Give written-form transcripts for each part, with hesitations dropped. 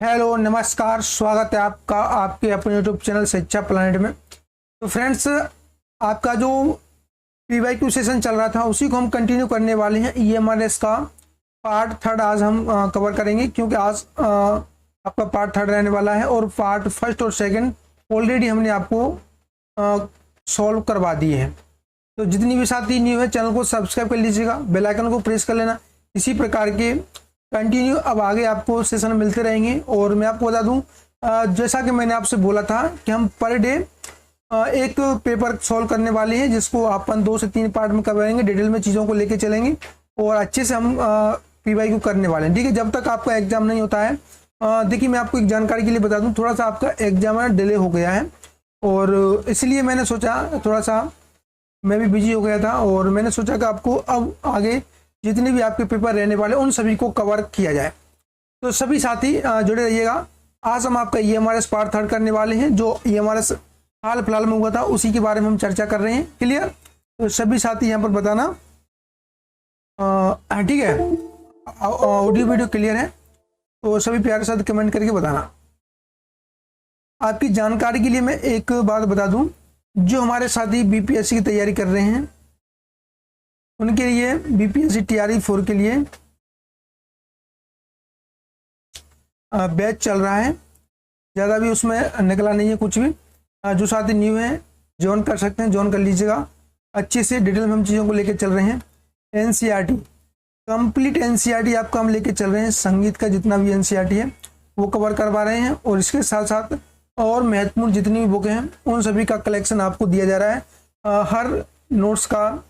Hello नमस्कार, स्वागत है आपका आपके अपने यूट्यूब चैनल शिक्षा प्लैनेट में। तो फ्रेंड्स, आपका जो PYQ सेशन चल रहा था उसी को हम कंटिन्यू करने वाले हैं। EMRS का पार्ट थर्ड आज हम कवर करेंगे, क्योंकि आज आपका पार्ट थर्ड रहने वाला है और पार्ट फर्स्ट और सेकंड ऑलरेडी हमने आपको सॉल्व करवा दिए हैं। तो जितनी भी साथी न्यू है चैनल को सब्सक्राइब कर लीजिएगा, बेल आइकन को प्रेस कर लेना। इसी प्रकार के कंटिन्यू अब आगे आपको सेशन मिलते रहेंगे। और मैं आपको बता दूं, जैसा कि मैंने आपसे बोला था कि हम पर डे एक पेपर सॉल्व करने वाले हैं, जिसको अपन 2 से 3 पार्ट में करेंगे, डिटेल में चीज़ों को लेके चलेंगे और अच्छे से हम PYQ करने वाले हैं। ठीक है, जब तक आपका एग्जाम नहीं होता है। देखिए, मैं आपको एक जानकारी के लिए बता दूं, थोड़ा सा आपका एग्जाम डिले हो गया है और इसलिए मैंने सोचा, थोड़ा सा मैं भी बिजी हो गया था और मैंने सोचा कि आपको अब आगे जितने भी आपके पेपर रहने वाले उन सभी को कवर किया जाए। तो सभी साथी जुड़े रहिएगा। आज हम आपका EMRS पार्ट थर्ड करने वाले हैं। जो EMRS हाल फिलहाल में हुआ था उसी के बारे में हम चर्चा कर रहे हैं। क्लियर? तो सभी साथी यहाँ पर बताना, ठीक है, ऑडियो वीडियो क्लियर है? तो सभी प्यारे साथ कमेंट करके बताना। आपकी जानकारी के लिए मैं एक बात बता दूं, जो हमारे साथी BPSC की तैयारी कर रहे हैं उनके लिए BPSC TRE 4 के लिए बैच चल रहा है। ज़्यादा भी उसमें निकला नहीं है कुछ भी। जो साथी न्यू है ज्वाइन कर सकते हैं, ज्वाइन कर लीजिएगा। अच्छे से डिटेल में हम चीज़ों को लेकर चल रहे हैं। NCERT कंप्लीट NCERT आपका हम लेके चल रहे हैं। संगीत का जितना भी NCERT है वो कवर करवा रहे हैं और इसके साथ साथ और महत्वपूर्ण जितनी भी बुकें हैं उन सभी का कलेक्शन आपको दिया जा रहा है। हर नोट्स का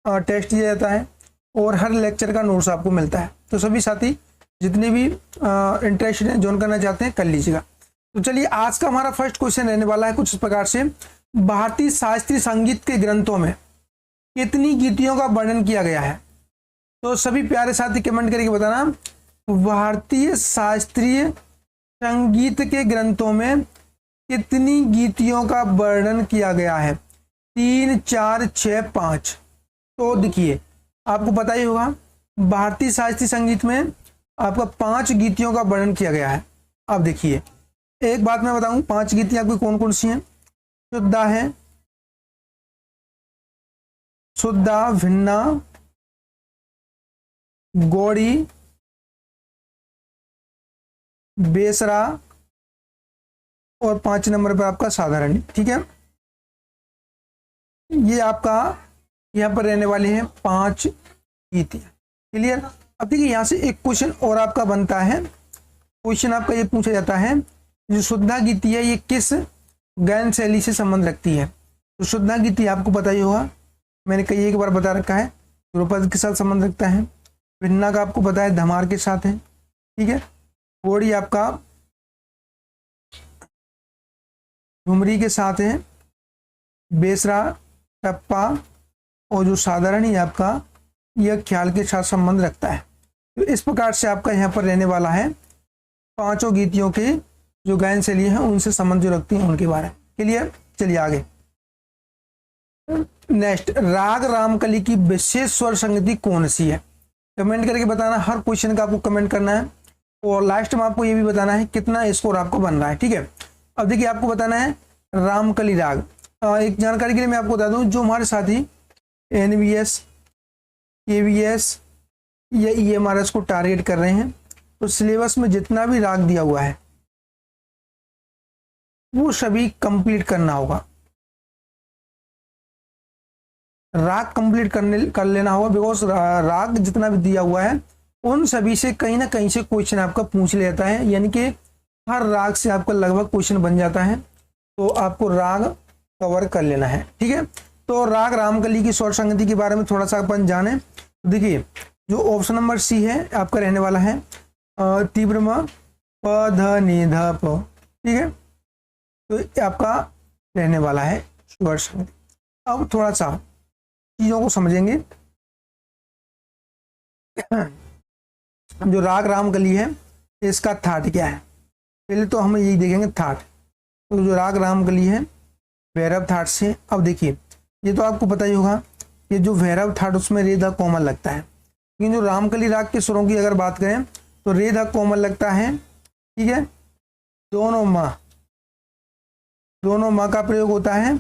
टेस्ट दिया जाता है और हर लेक्चर का नोट्स आपको मिलता है। तो सभी साथी जितने भी इंटरेस्टेड हैं, ज्वाइन करना चाहते हैं, कर लीजिएगा। तो चलिए, आज का हमारा फर्स्ट क्वेश्चन रहने वाला है कुछ इस प्रकार से। भारतीय शास्त्रीय संगीत के ग्रंथों में कितनी गीतियों का वर्णन किया गया है? तो सभी प्यारे साथी कमेंट करके बताना, भारतीय शास्त्रीय संगीत के ग्रंथों में कितनी गीतियों का वर्णन किया गया है? 3, 4, 6, 5। तो देखिए, आपको पता ही होगा भारतीय शास्त्रीय संगीत में आपका 5 गीतियों का वर्णन किया गया है। अब देखिए, एक बात मैं बताऊं, 5 गीतियां आपकी कौन कौन सी हैं? शुद्धा है, शुद्धा, भिन्ना, गौड़ी, बेसरा और 5 नंबर पर आपका साधारण। ठीक है, ये आपका यहाँ पर रहने वाले हैं 5 गीतियां। क्लियर? अब देखिए, यहाँ से एक क्वेश्चन और आपका बनता है। क्वेश्चन आपका ये पूछा जाता है, जो शुद्धा गीति है ये किस गायन शैली से संबंध रखती है? तो शुद्धा गीति आपको पता ही होगा, मैंने कई एक बार बता रखा है, ध्रुपद के साथ संबंध रखता है। भिन्ना का आपको पता है धमार के साथ है। ठीक है, गौड़ी आपका ठुमरी के साथ है। बेसरा, टप्पा और जो साधारण ही आपका यह ख्याल के साथ संबंध रखता है। तो इस प्रकार से आपका यहाँ पर रहने वाला है 5 गीतियों के जो गायन शैली हैं उनसे संबंध जो रखती हैं उनके बारे में। क्लियर? चलिए आगे। नेक्स्ट, राग रामकली की विशेष स्वर संगति कौन सी है? कमेंट करके बताना। हर क्वेश्चन का आपको कमेंट करना है और लास्ट में आपको ये भी बताना है कितना स्कोर आपको बन रहा है। ठीक है, अब देखिए, आपको बताना है रामकली राग। एक जानकारी के लिए मैं आपको बता दूं, जो हमारे साथी NVS, KVS या EMRS को टारगेट कर रहे हैं, तो सिलेबस में जितना भी राग दिया हुआ है वो सभी कंप्लीट करना होगा। राग कंप्लीट कर लेना होगा, बिकॉज राग जितना भी दिया हुआ है उन सभी से कहीं ना कहीं से क्वेश्चन आपका पूछ लेता है, यानी कि हर राग से आपका लगभग क्वेश्चन बन जाता है। तो आपको राग कवर कर लेना है। ठीक है, तो राग रामकली की स्वर संगति के बारे में थोड़ा सा अपन जाने। देखिए, जो ऑप्शन नंबर C है आपका रहने वाला है तीव्र म, प ध नि ध प। ठीक है, तो ये आपका रहने वाला है स्वर संगति। अब थोड़ा सा चीजों को समझेंगे। जो राग रामकली है इसका थाट क्या है? पहले तो हम यही देखेंगे थाट। तो जो राग रामकली है भैरव थाट से। अब देखिए, ये तो आपको पता ही होगा, ये जो भैरव थाट उसमें रे ध कोमल लगता है। लेकिन जो रामकली राग के स्वरों की अगर बात करें तो रे ध कोमल लगता है ठीक है। दोनों माँ का प्रयोग होता है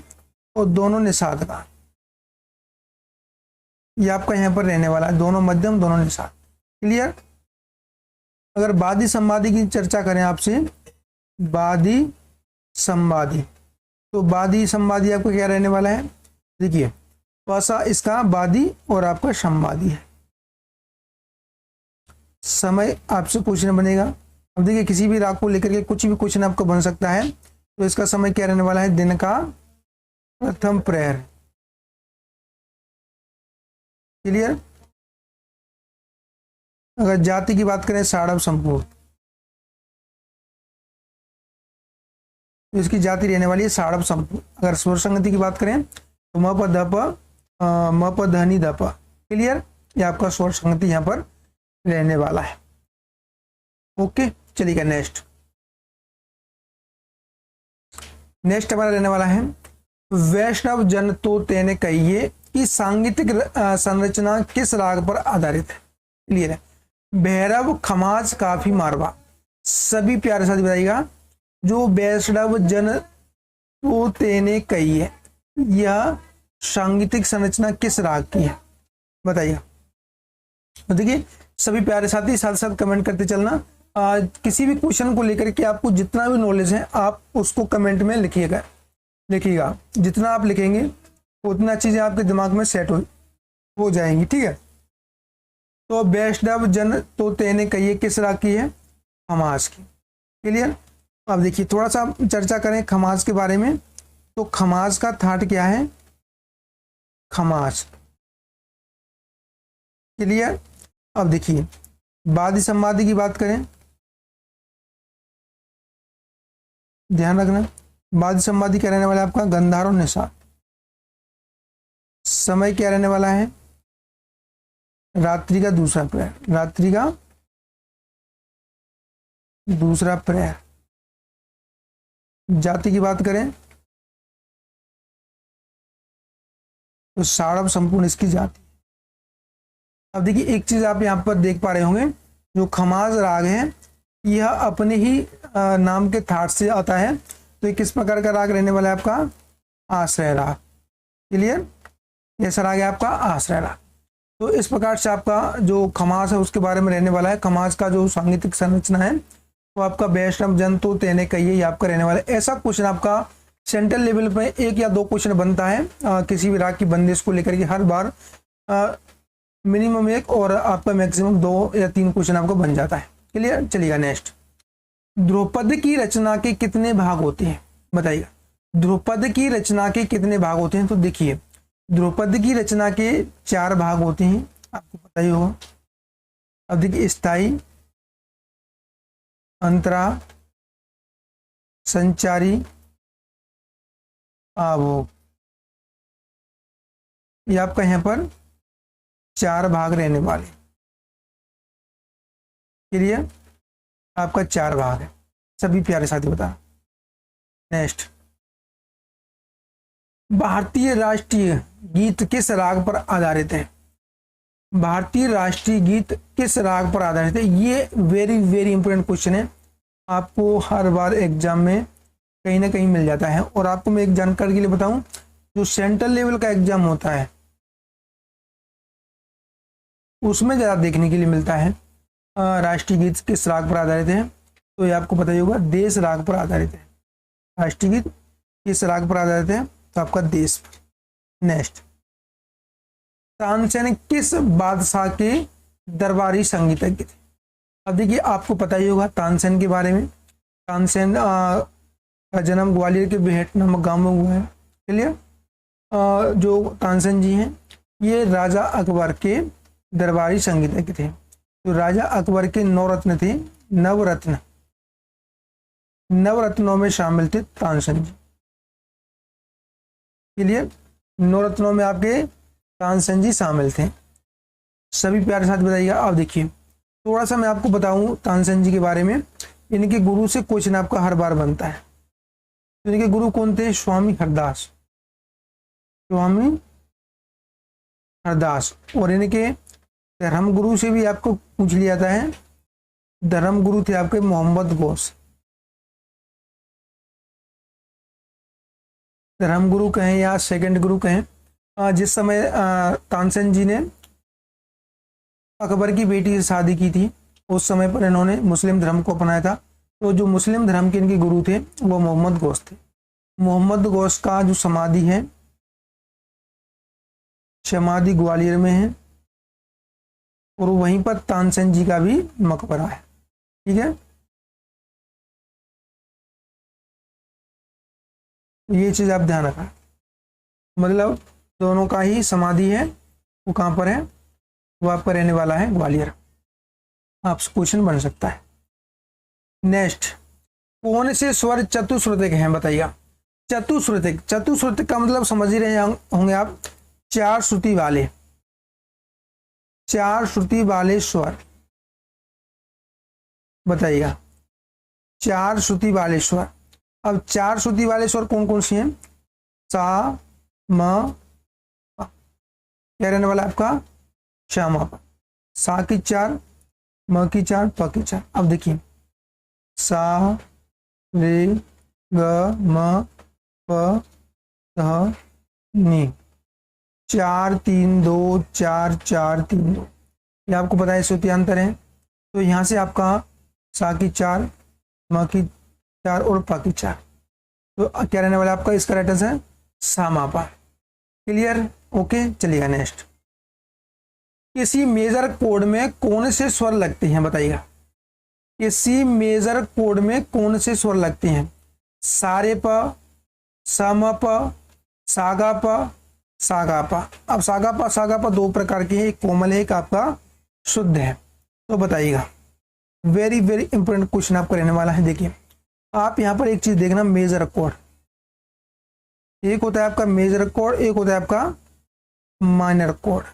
और दोनों निषाद का, ये आपका यहाँ पर रहने वाला है, दोनों मध्यम दोनों निषाद। क्लियर। अगर बादी संवादी की चर्चा करें आपसे, बादी संवादी, तो बादी संवादी आपका क्या रहने वाला है, देखिए पैसा इसका बादी और आपका संवादी है। समय आपसे क्वेश्चन बनेगा, अब देखिए किसी भी राग को लेकर के कुछ भी क्वेश्चन आपको बन सकता है। तो इसका समय क्या रहने वाला है, दिन का प्रथम प्रहर। क्लियर। अगर जाति की बात करें साड़व संपूर्ण, तो इसकी जाति रहने वाली है साड़व संपूर्ण। अगर स्वर संगति की बात करें तो म प ध प म प ध नि ध प। क्लियर। ये आपका स्वर संगति यहाँ पर रहने वाला है। ओके, चलिएगा नेक्स्ट हमारा रहने वाला है वैष्णव जन तो तेने कहिए कि सांगीतिक संरचना किस राग पर आधारित है। क्लियर है। भैरव, खमाज, काफी, मारवा, सभी प्यारे साथी बताइएगा जो वैष्णव जन तो तेने कहिए यह सांगीतिक संरचना किस राग की है, बताइए। तो देखिए सभी प्यारे साथी साथ साथ कमेंट करते चलना। किसी भी क्वेश्चन को लेकर के आपको जितना भी नॉलेज है आप उसको कमेंट में लिखिएगा। जितना आप लिखेंगे उतना चीजें आपके दिमाग में सेट हो जाएंगी। ठीक है। तो वैष्णव जन तो तेने कहिए किस राग की है, खमाज की। क्लियर। अब देखिए थोड़ा सा चर्चा करें खमाज के बारे में। तो खमाज का थाट क्या है, खमाज। क्लियर। अब देखिए बादी संवादी की बात करें, ध्यान रखना बादी संवादी क्या रहने वाला है आपका, गंधार और निषाद। समय क्या रहने वाला है, रात्रि का दूसरा प्रहर, रात्रि का दूसरा प्रहर। जाति की बात करें तो साड़व संपूर्ण इसकी जाति। अब देखिए एक चीज आप यहां पर देख पा रहे होंगे, जो खमाज राग है यह अपने ही नाम के थाट से आता है। तो ये किस प्रकार का राग रहने वाला है आपका, आश्रय राग। क्लियर। ऐसा राग है आपका आश्रय राग। तो इस प्रकार से आपका जो खमाज है उसके बारे में रहने वाला है। खमाज का जो सांगीतिक संरचना है तो आपका वैष्णव जन तो तेने कहिए ये आपका रहने वाला है। ऐसा क्वेश्चन आपका सेंट्रल लेवल पे एक या दो क्वेश्चन बनता है किसी भी राग की बंदिश को लेकर के, हर बार मिनिमम एक और आपका मैक्सिमम 2 या 3 क्वेश्चन आपको बन जाता है। क्लियर। चलिएगा नेक्स्ट, ध्रुपद की रचना के कितने भाग होते हैं, बताइएगा। ध्रुपद की रचना के कितने भाग होते हैं, तो देखिए ध्रुपद की रचना के 4 भाग होते हैं, आपको पता ही होगा। अब देखिए स्थाई, अंतरा, संचारी, आभोग, ये आपका यहाँ पर 4 भाग रहने वाले। क्लियर। आपका 4 भाग है, सभी प्यारे साथी बता। नेक्स्ट, भारतीय राष्ट्रीय गीत किस राग पर आधारित है, भारतीय राष्ट्रीय गीत किस राग पर आधारित है। ये वेरी वेरी इंपॉर्टेंट क्वेश्चन है, आपको हर बार एग्जाम में कहीं ना कहीं मिल जाता है। और आपको मैं एक जानकारी के लिए बताऊं, जो सेंट्रल लेवल का एग्जाम होता है उसमें ज़्यादा देखने के लिए मिलता है राष्ट्रीय गीत किस राग पर आधारित है। तो ये आपको पता ही होगा, देश राग पर आधारित है। राष्ट्रीय गीत किस राग पर आधारित है, तो आपका देश पर। नेक्स्ट, तानसेन किस बादशाह के दरबारी संगीतज्ञ थे। अब देखिए आपको पता ही होगा तानसेन के बारे में। तानसेन का जन्म ग्वालियर के बेहट नामक गांव में हुआ है। क्लियर। जो तानसेन जी हैं ये राजा अकबर के दरबारी संगीतज्ञ थे। तो राजा अकबर के 9 रत्न थे, नवरत्नों में शामिल थे तानसेन जी। क्लियर। 9 रत्नों में आपके तानसेन जी शामिल थे। सभी प्यारे साथ बताइएगा। अब देखिए थोड़ा सा मैं आपको बताऊं तानसेन जी के बारे में। इनके गुरु से क्वेश्चन आपका हर बार बनता है। तो इनके गुरु कौन थे, स्वामी हरदास, स्वामी हरदास। और इनके धर्म गुरु से भी आपको पूछ लिया जाता है, धर्म गुरु थे आपके मोहम्मद गौस। धर्म गुरु कहें या सेकंड गुरु कहें। जिस समय तानसेन जी ने अकबर की बेटी से शादी की थी उस समय पर इन्होंने मुस्लिम धर्म को अपनाया था। तो जो मुस्लिम धर्म के इनके गुरु थे वो मोहम्मद गौस थे। मोहम्मद गौस का जो समाधि है, समाधि ग्वालियर में है और वहीं पर तानसेन जी का भी मकबरा है। ठीक है, ये चीज आप ध्यान रखना, मतलब दोनों का ही समाधि है। वो कहाँ पर है? वो आपका रहने वाला है ग्वालियर। आपसे क्वेश्चन बन सकता है। नेक्स्ट, कौन से स्वर चतुश्रुतिक हैं बताइए। चतुश्रुतिक, चतुश्रुतिक का मतलब समझ ही रहे होंगे आप, चार श्रुति वाले, चार श्रुति वाले स्वर बताइएगा। चार श्रुति वाले स्वर। अब चार श्रुति वाले स्वर कौन कौन सी हैं? सा, म, प। क्या रहने वाला आपका? सा म प। सा की चार, म की चार, प की चार। अब देखिए, सा रे ग म प ध नी, 4 3 2 4 4 3 2। ये आपको पता है श्रुतियांतर है। तो यहाँ से आपका सा की चार, म की चार और प की चार। तो क्या रहने वाला आपका? इसका राइट आंसर है सा मा पा। क्लियर? ओके, चलिएगा नेक्स्ट। किसी मेजर कोड में कौन से स्वर लगते हैं बताइएगा। किसी मेजर कोड में कौन से स्वर लगते हैं? सारे प, सम प, सागा प, सागा प। अब सागा प दो प्रकार के हैं, एक कोमल है, एक आपका शुद्ध है। तो बताइएगा, वेरी वेरी इंपॉर्टेंट क्वेश्चन आपका रहने वाला है। देखिए, आप यहां पर एक चीज देखना, मेजर कोड। एक होता है आपका मेजर कोड, एक होता है आपका माइनर कोड।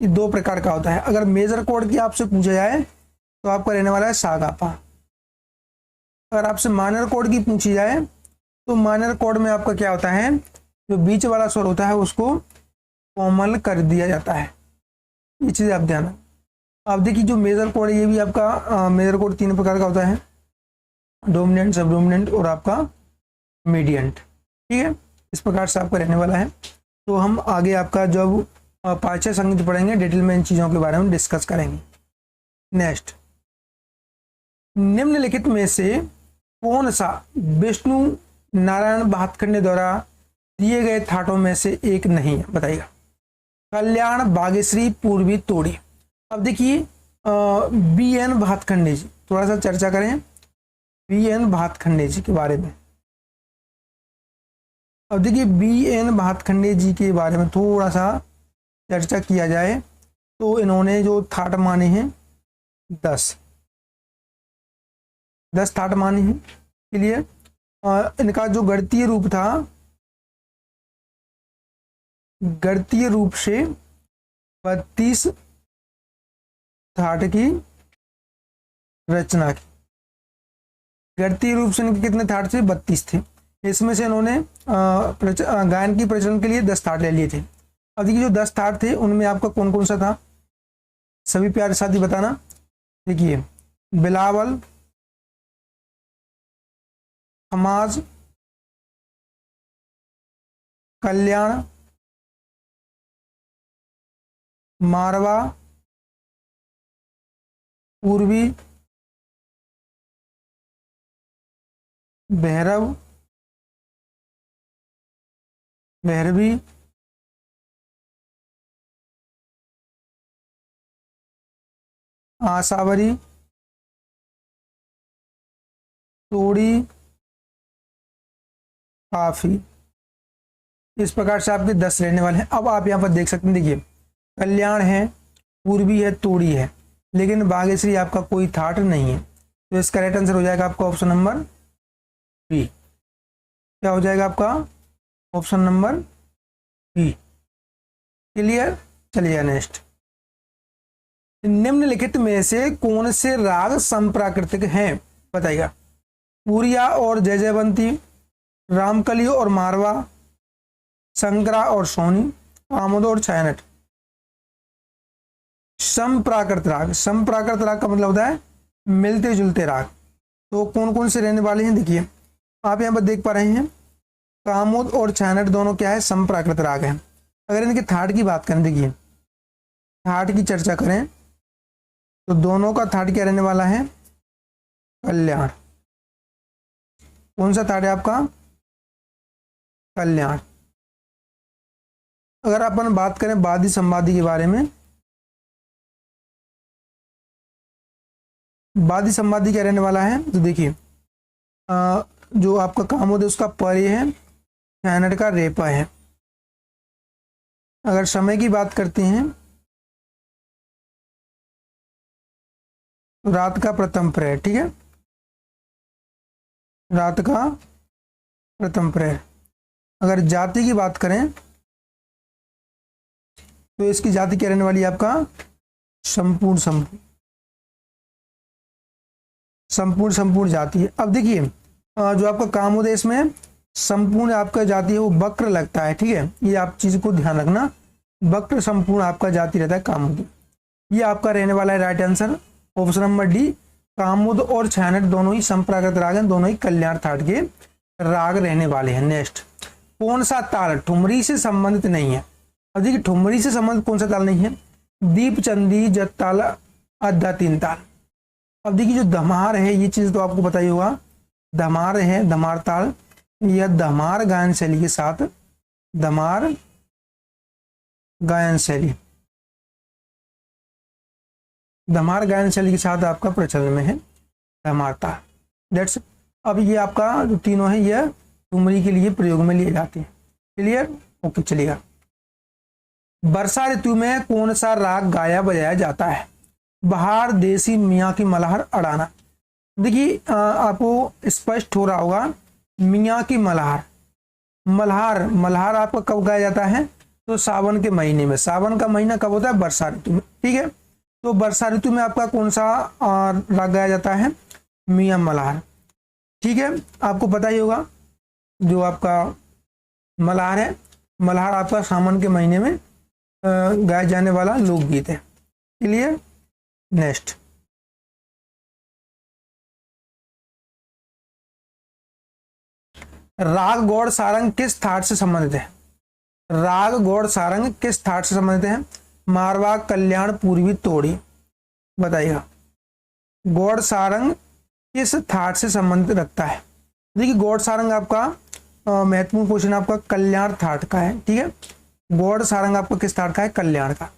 ये दो प्रकार का होता है। अगर मेजर कोड की आपसे पूछा जाए तो आपका रहने वाला है सागा पा। अगर आपसे माइनर कोड की पूछी जाए तो माइनर कोड में आपका क्या होता है? जो बीच वाला स्वर होता है उसको कोमल कर दिया जाता है। ये चीज आप ध्यान। आप देखिए, जो मेजर कोड है ये भी आपका मेजर कोड तीन प्रकार का होता है, डोमिनेंट, सब डोमिनेंट और आपका मीडियंट। ठीक है, इस प्रकार से आपका रहने वाला है। तो हम आगे आपका जब पाँचवें संगीत पढ़ेंगे डिटेल में इन चीज़ों के बारे में डिस्कस करेंगे। नेक्स्ट, निम्नलिखित में से कौन सा विष्णु नारायण भातखंडे द्वारा दिए गए थाटों में से एक नहीं है बताइएगा। कल्याण, बागेश्वरी, पूर्वी, तोड़ी। अब देखिए, बी एन भातखंडे जी, थोड़ा सा चर्चा करें बी एन भातखंडे जी के बारे में। अब देखिए, बी एन भातखंडे जी के बारे में थोड़ा सा चर्चा किया जाए तो इन्होंने जो थाट माने हैं 10 थाट माने हैं के लिए। इनका जो गणितीय रूप था, गणितीय रूप से 32 थाट की रचना की। गणितीय रूप से इनके कितने थाट थे? 32 थे। इसमें से इन्होंने गायन की प्रचलन के लिए 10 थाट ले लिए थे। अब देखिए, जो 10 थाट थे उनमें आपका कौन कौन सा था? सभी प्यारे साथी बताना। देखिए, बिलावल, समाज, कल्याण, मारवा, पूर्वी, भैरव, भैरवी, आसावरी, तोड़ी, काफी। इस प्रकार से आपके 10 रहने वाले हैं। अब आप यहाँ पर देख सकते हैं, देखिए, कल्याण है, पूर्वी है, तोड़ी है, लेकिन बागेश्वरी आपका कोई थाट नहीं है। तो इसका राइट आंसर हो जाएगा आपका ऑप्शन नंबर बी। क्या हो जाएगा आपका? Option number B. क्लियर? चलिए नेक्स्ट। निम्नलिखित में से कौन से राग संप्राकृतिक हैं बताइएगा। पूरिया और जयजयवंती, रामकली और मारवा, संकरा और सोनी, आमोद और छायानट। समप्राकृत राग, समप्राकृत राग का मतलब होता है मिलते जुलते राग। तो कौन कौन से रहने वाले हैं देखिए, आप यहाँ पर देख पा रहे हैं कामोद और छानट दोनों क्या है, समप्राकृत राग है। अगर इनके थाट की बात करें, देखिए थाट की चर्चा करें तो दोनों का थाट क्या रहने वाला है, कल्याण। कौन सा थाट है आपका, कल्याण। अगर अपन बात करें वादी संवादी के बारे में, वादी संवादी क्या रहने वाला है, तो देखिए जो आपका कामोद है उसका पर्य है, छानट का रेपा है। अगर समय की बात करते हैं तो रात का प्रथम प्रहर, ठीक है, रात का प्रथम प्रहर। अगर जाति की बात करें तो इसकी जाति क्या रहने वाली है आपका, संपूर्ण संपूर्ण संपूर्ण संपूर्ण जाति है। अब देखिए जो आपका कामोदय इसमें संपूर्ण आपका जाति है वो वक्र लगता है, ठीक है, ये आप चीज को ध्यान रखना, वक्र संपूर्ण आपका जाति रहता है कामोद। ये आपका रहने वाला है right answer option number D. Kamod और छानट दोनों ही संप्राकृत राग हैं, दोनों ही कल्याण थाट के राग रहने वाले हैं। नेक्स्ट, कौन सा ताल ठुमरी से संबंधित नहीं है। अब देखिए ठुमरी से संबंधित कौन सा ताल नहीं है, दीप चंदी जत ताल अद्धा तीन ताल। अब देखिए जो धमार है ये चीज तो आपको पता ही होगा, धमार है, धमार ताल, यह धमार गायन शैली के साथ, धमार गायन शैली, धमार गायन शैली के साथ आपका प्रचलन में है धमार ताल। दैट्स, अब ये आपका जो तीनों है ये ठुमरी के लिए प्रयोग में लिए जाते हैं। क्लियर, ओके चलिएगा। वर्षा ऋतु में कौन सा राग गाया बजाया जाता है, बहार, देसी, मियाँ की मल्हार, अड़ाना। देखिए आपको स्पष्ट हो रहा होगा, मियाँ की मल्हार, मल्हार, मल्हार आपका कब गाया जाता है, तो सावन के महीने में। सावन का महीना कब होता है, वर्षा ऋतु में, ठीक है। तो वर्षा ऋतु में आपका कौन सा राग गाया जाता है, मियाँ मल्हार, ठीक है। आपको पता ही होगा जो आपका मल्हार है, मल्हार आपका सावन के महीने में गाया जाने वाला लोकगीत है। क्लियर, नेक्स्ट, राग गौड़ सारंग किस थाट से संबंधित है, राग गौड़ सारंग किस थाट से संबंधित है, मारवा, कल्याण, पूर्वी, तोड़ी। बताइएगा गौड़ सारंग किस थाट से संबंधित रखता है। देखिए गौड़ सारंग आपका महत्वपूर्ण क्वेश्चन आपका कल्याण थाट का है, ठीक है। गौड़ सारंग आपका किस थाट का है, कल्याण का।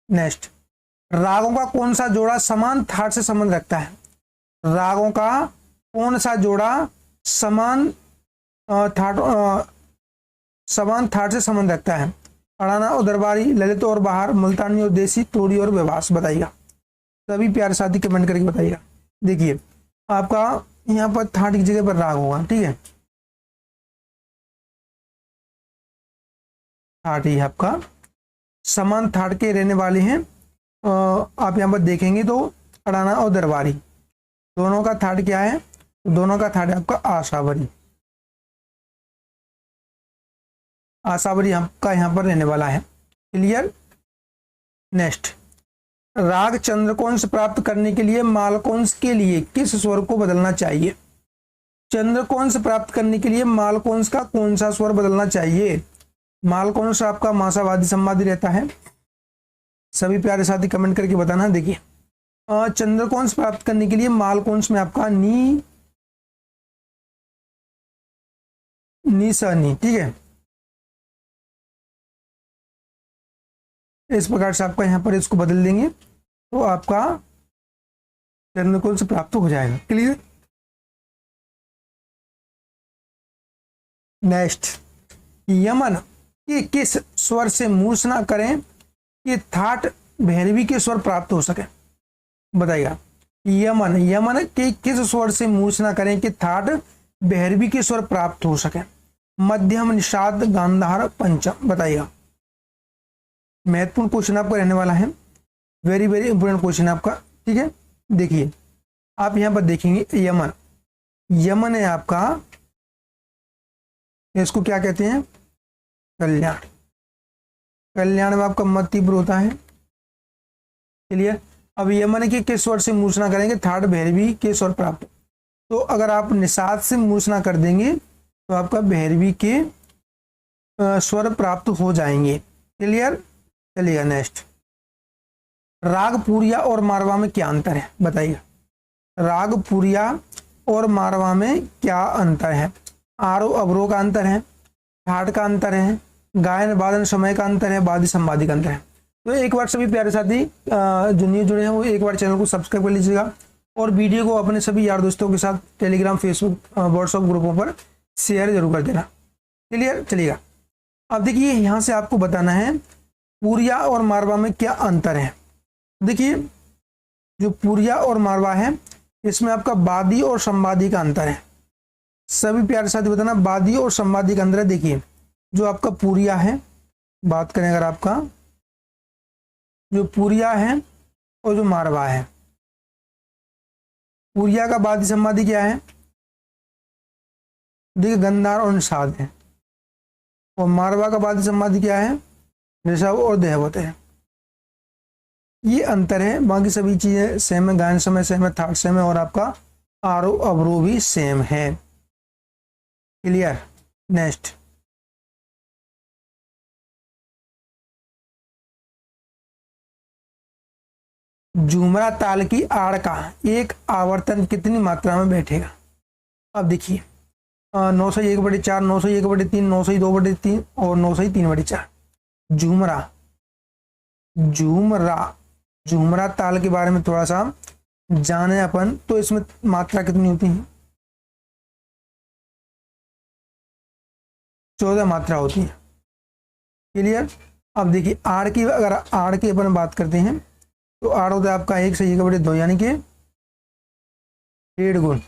नेक्स्ट, रागों का कौन सा जोड़ा समान थाट से संबंध रखता है, रागों का कौन सा जोड़ा समान थाट से संबंध रखता है, अड़ाना और दरबारी, ललित और बहार, मुल्तानी और देसी, तोड़ी और विवास। बताइएगा, सभी प्यारे साथी कमेंट करके बताइएगा। देखिए आपका यहाँ पर थाट की जगह पर राग होगा, ठीक है, थाट ही आपका समान थाट के रहने वाले हैं। आप यहाँ पर देखेंगे तो अड़ाना और दरबारी दोनों का थाट क्या है, दोनों का थाट है आपका आशावरी, आशावरी आपका यहाँ पर रहने वाला है। क्लियर, नेक्स्ट, राग चंद्रकोंस प्राप्त करने के लिए मालकोंस के लिए किस स्वर को बदलना चाहिए, चंद्रकोंस प्राप्त करने के लिए मालकोंस का कौन सा स्वर बदलना चाहिए। मालकोंस आपका मासावादी संवादी रहता है, सभी प्यारे साथी कमेंट करके बताना। देखिए चंद्रकोंस प्राप्त करने के लिए मालकोंस में आपका नी सा नी, ठीक है, इस प्रकार से आपका यहाँ पर इसको बदल देंगे तो आपका चंद्रकोंस प्राप्त हो जाएगा। क्लियर, नेक्स्ट, यमन के किस स्वर से मूर्छना करें कि थाट भैरवी के स्वर प्राप्त हो सके। बताइएगा यमन, यमन के किस स्वर से मूर्छना करें कि थाट भैरवी के स्वर प्राप्त हो सके, मध्यम, निषाद, गांधार, पंचम। बताइएगा, महत्वपूर्ण क्वेश्चन आपका रहने वाला है, वेरी वेरी इंपोर्टेंट क्वेश्चन आपका, ठीक है। देखिए आप यहां पर देखेंगे यमन, यमन है आपका, इसको क्या कहते हैं, कल्याण, कल्याण में आपका मत तीव्र होता है, क्लियर। अब यमन के किस स्वर से मूर्छना करेंगे, थर्ड भैरवी के स्वर प्राप्त। तो अगर आप निषाद से मूर्छना कर देंगे तो आपका भैरवी के स्वर प्राप्त हो जाएंगे। क्लियर। चलिएगा नेक्स्ट, राग पूरिया और मारवा में क्या अंतर है बताइए। राग पूरिया और मारवा में क्या अंतर है। आरोह अवरोह का अंतर है, ठाट का अंतर है, गायन वादन समय का अंतर है, वादी संवादी का अंतर है। तो एक बार सभी प्यारे साथी जो न्यू जुड़े हैं वो एक बार चैनल को सब्सक्राइब कर लीजिएगा और वीडियो को अपने सभी यार दोस्तों के साथ टेलीग्राम, फेसबुक, व्हाट्सएप ग्रुपों पर शेयर जरूर कर देना। क्लियर। चलिएगा, अब देखिए यहाँ से आपको बताना है पूरिया और मारवा में क्या अंतर है। देखिए जो पूरिया और मारवा है इसमें आपका वादी और संवादी का अंतर है। सभी प्यारे साथी बताना वादी और संवादी का अंतर है। देखिए जो आपका पूरिया है, बात करें अगर आपका जो पूरिया है और जो मारवा है, पूरिया का वादी संवादी क्या है, देखिए गंधार और निषाद है, और मारवा का वादी संवादी क्या है, ऋषभ और देहवत है। ये अंतर है, बाकी सभी चीजें सेम है, गायन समय सेम है, थाट सेम है और आपका आरोह अवरोह भी सेम है। क्लियर। नेक्स्ट, झूमरा ताल की आड़ का एक आवर्तन कितनी मात्रा में बैठेगा। अब देखिए 901/4, 901/3, 902/3 और 903/4। झूमरा झूमरा झूमरा ताल के बारे में थोड़ा सा जाने अपन, तो इसमें मात्रा कितनी होती है, 14 मात्रा होती है। क्लियर। अब देखिए आड़ की, अगर आड़ की अपन बात करते हैं तो आड़ होता है आपका 1 से 1/2 यानी कि 1.5 गुण।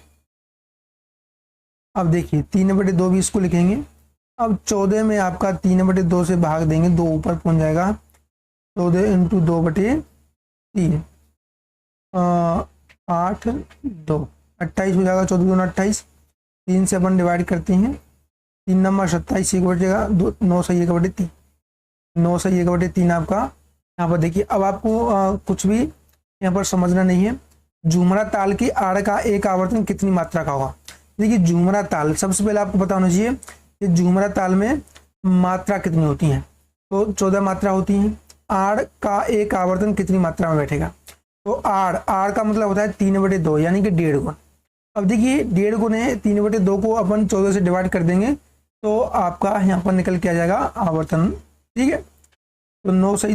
अब देखिए 3/2 भी इसको लिखेंगे। अब 14 में आपका 3/2 से भाग देंगे, 2 ऊपर पहुंच जाएगा, 14 × 2/3 8 2 28 हो जाएगा, 14 दूनी 28। 3 से अपन डिवाइड करते हैं, 3 नंबर 27, 1 बचेगा, 9 से 1/3, 9 से 1/3 आपका यहाँ पर। देखिए अब आपको कुछ भी यहाँ पर समझना नहीं है। झूमरा ताल की आड़ का एक आवर्तन कितनी मात्रा का होगा। देखिए झूमरा ताल, सबसे पहले आपको पता होना चाहिए कि झूमरा ताल में मात्रा कितनी होती हैं, तो 14 मात्रा होती हैं। आड़ का एक आवर्तन कितनी मात्रा में बैठेगा, तो आड़ आड़ का मतलब होता है 3/2 यानी कि 1.5 गुण। अब देखिए 1.5 गुण है, 3/2 को अपन 14 से डिवाइड कर देंगे तो आपका यहाँ पर निकल के आ जाएगा आवर्तन। ठीक है, तो 9 से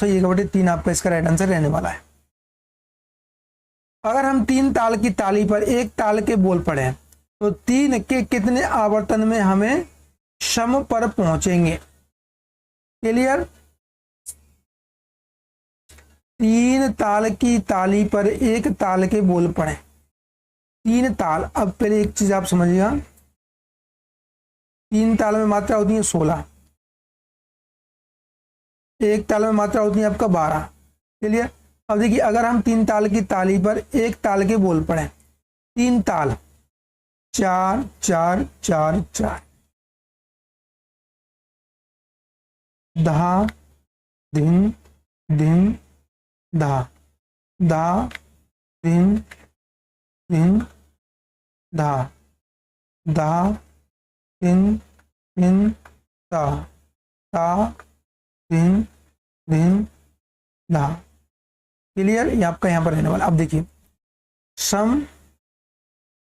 1/3 आपका इसका राइट आंसर रहने वाला है। अगर हम 3 ताल की ताली पर एक ताल के बोल पड़े तो 3 के कितने आवर्तन में हमें सम पर पहुंचेंगे। क्लियर। 3 ताल की ताली पर एक ताल के बोल पड़े, 3 ताल। अब पहले एक चीज आप समझिएगा, 3 ताल में मात्रा होती है 16, एक ताल में मात्रा होती है आपका 12। चलिए अब देखिए अगर हम 3 ताल की ताली पर एक ताल के बोल पड़े, 3 ताल 4 4 4 4, धा धिन धिन धा, धा धिन धिन धा, धा धिन धिन धा, धा धिन धिन धा। क्लियर। ये आपका यहाँ पर रहने वाला। अब देखिए सम,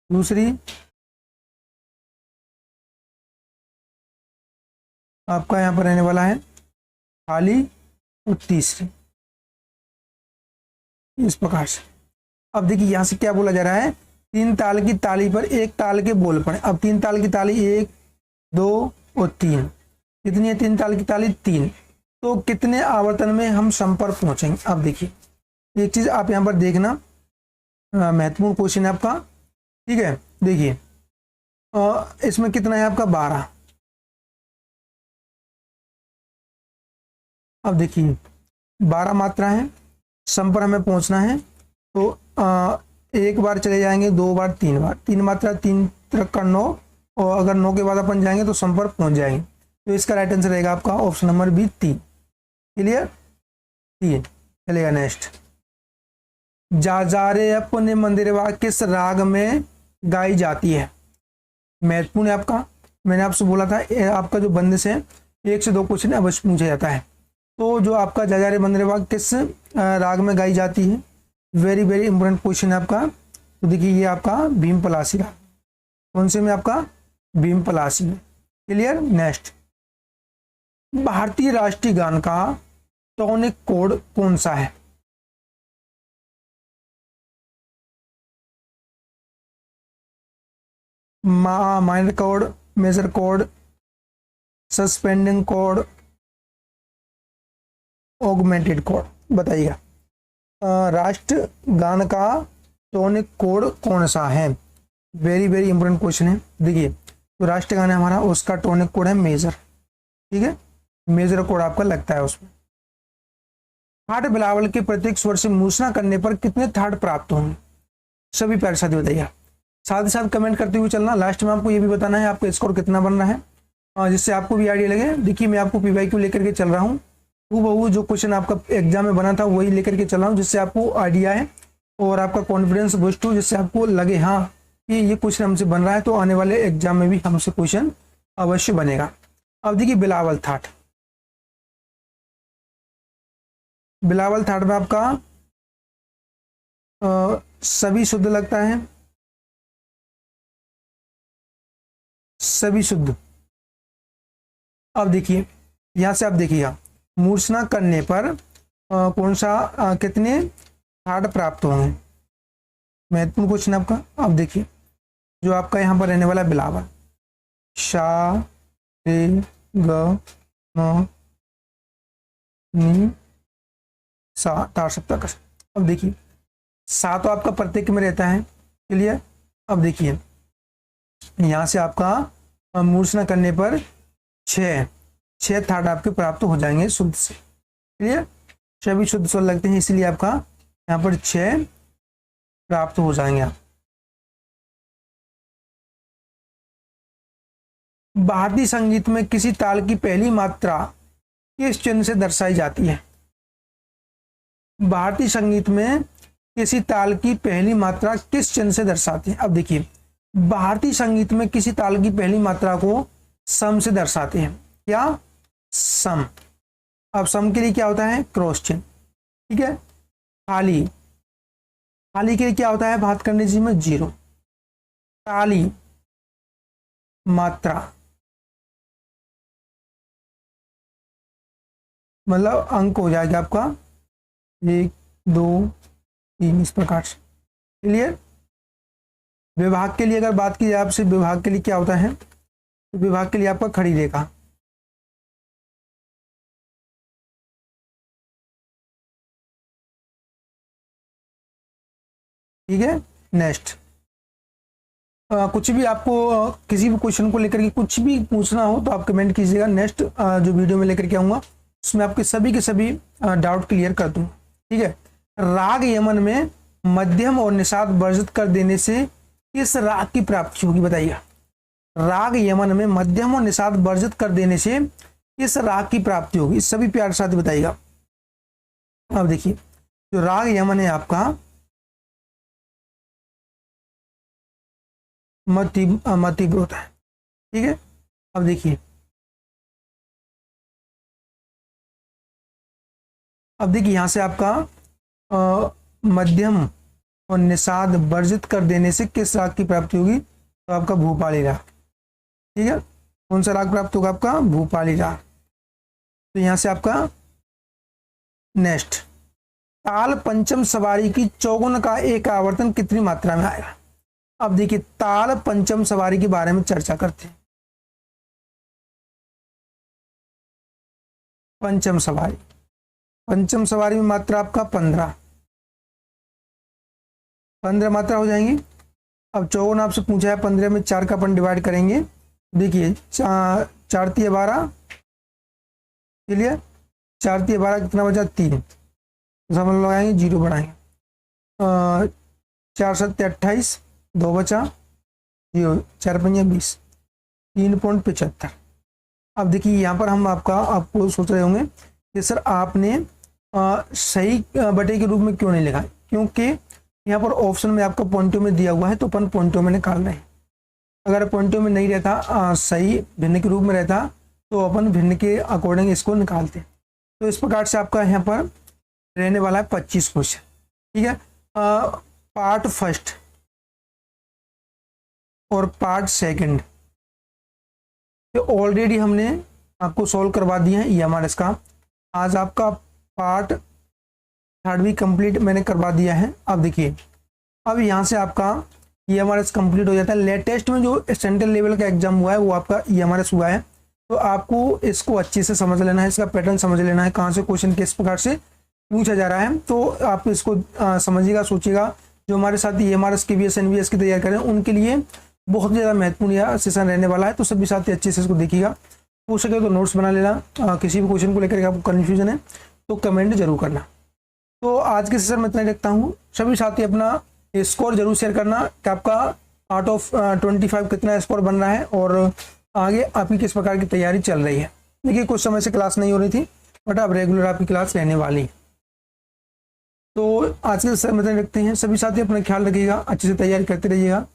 दूसरी आपका यहाँ पर रहने वाला है थाली, और तीसरी इस प्रकार से। अब देखिए यहाँ से क्या बोला जा रहा है, 3 ताल की ताली पर एक ताल के बोल पड़े। अब 3 ताल की ताली 1 2 और 3, कितनी है 3 ताल की ताली 3, तो कितने आवर्तन में हम सम पर पहुंचेंगे। अब देखिए एक चीज आप यहाँ पर देखना, महत्वपूर्ण क्वेश्चन है आपका। ठीक है, देखिए इसमें कितना है आपका 12। अब देखिए 12 मात्रा है, सम पर हमें पहुंचना है, तो एक बार चले जाएंगे, 2 बार, 3 बार, 3 मात्रा 3 तक का 9, और अगर 9 के बाद अपन जाएंगे तो सम पर पहुंच जाएंगे। तो इसका राइट आंसर रहेगा आपका ऑप्शन नंबर बी 3। क्लियर। 3 चलेगा। नेक्स्ट, जा रे अपने मंदिरवा किस राग में गाई जाती है? महत्वपूर्ण है आपका। मैंने आपसे बोला था आपका जो बंदिश है 1 से 2 क्वेश्चन अवश्य पूछा जाता है। तो जो आपका जा रे मंदिरवा किस राग में गाई जाती है, वेरी वेरी इंपॉर्टेंट क्वेश्चन है आपका। तो देखिए ये आपका भीम पलासी राग, कौन से में आपका? भीम पलासी में। क्लियर। नेक्स्ट, भारतीय राष्ट्रीय गान का टोनिक कोड कौन सा है? Minor code, major code, suspending code, augmented code, बताइएगा। राष्ट्र गान का टोनिक कोड कौन सा है? वेरी वेरी इंपॉर्टेंट क्वेश्चन है। देखिए तो राष्ट्र गान है हमारा, उसका टोनिक कोड है मेजर। ठीक है, मेजर कोड आपका लगता है उसमें। ठाट बिलावल के प्रत्येक स्वर से मूसना करने पर कितने ठाट प्राप्त होंगे? सभी प्यारे साथी बताइए। साथ ही साथ कमेंट करते हुए चलना। लास्ट में आपको ये भी बताना है आपका स्कोर कितना बन रहा है, जिससे आपको भी आइडिया लगे। देखिए मैं आपको पीवाईक्यू लेकर के चल रहा हूँ, वो जो क्वेश्चन आपका एग्जाम में बना था वही लेकर के चल रहा हूँ, जिससे आपको आइडिया है और आपका कॉन्फिडेंस बूस्ट हो, जिससे आपको लगे हाँ कि ये क्वेश्चन हमसे बन रहा है तो आने वाले एग्जाम में भी हमसे क्वेश्चन अवश्य बनेगा। अब देखिए बिलावल थाट, बिलावल थाट में आपका सभी शुद्ध लगता है, सभी शुद्ध। अब देखिए यहां से आप देखिएगा मूर्छना करने पर कौन सा कितने ठाट प्राप्त होंगे, महत्वपूर्ण क्वेश्चन आपका। अब देखिए जो आपका यहाँ पर रहने वाला बिलावल, शा रे ग म नी सा तार सप्तक का। अब देखिए सा तो आपका प्रत्येक में रहता है। क्लियर। अब देखिए यहाँ से आपका मूर्छना करने पर 6 थाट आपके प्राप्त हो जाएंगे शुद्ध से। क्लियर। सभी शुद्ध स्वर लगते हैं, इसलिए आपका यहाँ पर 6 प्राप्त हो जाएंगे आप। भारतीय संगीत में किसी ताल की पहली मात्रा किस चिन्ह से दर्शाई जाती है? भारतीय संगीत में किसी ताल की पहली मात्रा किस चिन्ह से दर्शाती है? अब देखिए भारतीय संगीत में किसी ताल की पहली मात्रा को सम से दर्शाते हैं। क्या? सम। अब सम के लिए क्या होता है? क्रॉस चिन्ह। ठीक है। खाली, खाली के लिए क्या होता है? बात करने जी में 0। ताली, मात्रा, मतलब अंक हो जाएगा आपका 1 2 3 इस प्रकार से। क्लियर। विभाग के लिए अगर बात की जाए आपसे, विभाग के लिए क्या होता है? तो विभाग के लिए आपका खड़ी रेखा। ठीक है। नेक्स्ट, कुछ भी आपको किसी भी क्वेश्चन को लेकर के कुछ भी पूछना हो तो आप कमेंट कीजिएगा। नेक्स्ट जो वीडियो में लेकर के आऊँगा उसमें आपके सभी के सभी डाउट क्लियर कर दूँगा। ठीक है। राग यमन में मध्यम और निषाद वर्जित कर देने से किस राग की प्राप्ति होगी? बताइए। राग यमन में मध्यम और निषाद वर्जित कर देने से किस राग की प्राप्ति होगी? सभी प्यारे साथी बताइएगा। अब देखिए जो राग यमन है आपका मतीव्र होता है। ठीक है। अब देखिए, अब देखिए यहां से आपका मध्यम और निषाद वर्जित कर देने से किस राग की प्राप्ति होगी? तो आपका भूपाली राग। ठीक है। कौन सा राग प्राप्त होगा? आपका भूपाली राग। तो यहां से आपका नेक्स्ट, ताल पंचम सवारी की चौगुन का एक आवर्तन कितनी मात्रा में आएगा? अब देखिए ताल पंचम सवारी के बारे में चर्चा करते हैं। पंचम सवारी, पंचम सवारी में मात्रा आपका 15 मात्रा हो जाएंगी। अब 54 आपसे पूछा है, 15 में 4 का अपन डिवाइड करेंगे। देखिए 4 3 12। चलिए 4 3 12 कितना बचा? 3। समझ लगाएंगे, 0 बढ़ाएंगे। 4 7 28, 2 बचा 0, 4 5 20, 3.75। अब देखिए यहाँ पर हम आपको सोच रहे होंगे कि सर आपने सही बटे के रूप में क्यों नहीं लिखा? क्योंकि यहाँ पर ऑप्शन में आपका पॉइंटों में दिया हुआ है तो अपन पॉइंटों में निकाल रहे हैं। अगर पॉइंटों में नहीं रहता सही भिन्न के रूप में रहता तो अपन भिन्न के अकॉर्डिंग इसको निकालते। तो इस प्रकार से आपका यहाँ पर रहने वाला है 25 क्वेश्चन। ठीक है, पार्ट फर्स्ट और पार्ट सेकंड तो ऑलरेडी हमने आपको सॉल्व करवा दिया है EMRS का। आज आपका पार्ट थर्ड भी कंप्लीट मैंने करवा दिया है। अब देखिए, अब यहाँ से आपका EMRS कंप्लीट हो जाता है। लेटेस्ट में जो सेंट्रल लेवल का एग्जाम हुआ है वो आपका EMRS हुआ है। तो आपको इसको अच्छे से समझ लेना है, इसका पैटर्न समझ लेना है, कहाँ से क्वेश्चन किस प्रकार से पूछा जा रहा है। तो आप इसको समझिएगा, सोचिएगा। जो हमारे साथ EMRS KVS NVS की तैयारी करें उनके लिए बहुत ज़्यादा महत्वपूर्ण यह सेशन रहने वाला है। तो सभी साथी अच्छे से इसको देखिएगा। हो सके तो नोट्स बना लेना। किसी भी क्वेश्चन को लेकर आपको कन्फ्यूजन है तो कमेंट जरूर करना। तो आज के सेशन में इतना ही रखता हूँ। सभी साथी अपना स्कोर जरूर शेयर करना कि आपका आउट ऑफ 25 कितना स्कोर बन रहा है और आगे आपकी किस प्रकार की तैयारी चल रही है। देखिए, कुछ समय से क्लास नहीं हो रही थी बट अब रेगुलर आपकी क्लास रहने वाली। तो आज के सेशन में इतना रखते हैं। सभी साथी अपना ख्याल रखिएगा, अच्छे से तैयारी करते रहिएगा।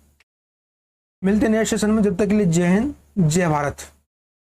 मिलते हैं नए सेशन में। जब तक के लिए जय हिंद, जय भारत।